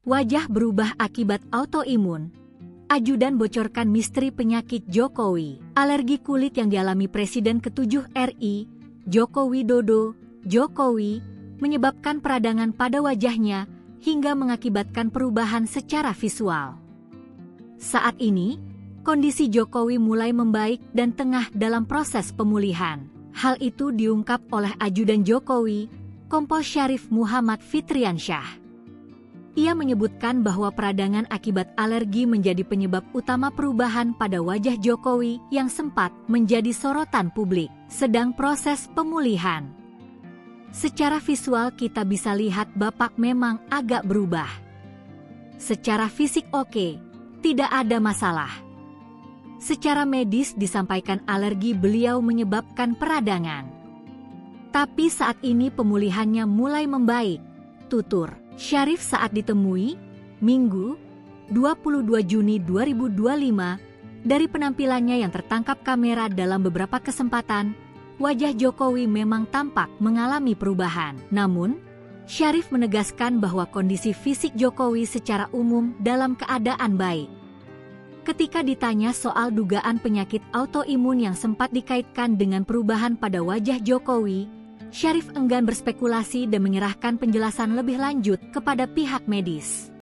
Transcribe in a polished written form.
Wajah berubah akibat autoimun. Ajudan bocorkan misteri penyakit Jokowi. Alergi kulit yang dialami Presiden ke-7 RI, Joko Widodo, Jokowi, menyebabkan peradangan pada wajahnya hingga mengakibatkan perubahan secara visual. Saat ini, kondisi Jokowi mulai membaik dan tengah dalam proses pemulihan. Hal itu diungkap oleh ajudan Jokowi, Kompol Syarif Muhammad Fitriansyah. Ia menyebutkan bahwa peradangan akibat alergi menjadi penyebab utama perubahan pada wajah Jokowi yang sempat menjadi sorotan publik. Sedang proses pemulihan. Secara visual kita bisa lihat Bapak memang agak berubah. Secara fisik oke, tidak ada masalah. Secara medis disampaikan alergi beliau menyebabkan peradangan. Tapi saat ini pemulihannya mulai membaik, tutur Syarif saat ditemui, Minggu, 22 Juni 2025, dari penampilannya yang tertangkap kamera dalam beberapa kesempatan, wajah Jokowi memang tampak mengalami perubahan. Namun, Syarif menegaskan bahwa kondisi fisik Jokowi secara umum dalam keadaan baik. Ketika ditanya soal dugaan penyakit autoimun yang sempat dikaitkan dengan perubahan pada wajah Jokowi, Syarif enggan berspekulasi dan menyerahkan penjelasan lebih lanjut kepada pihak medis.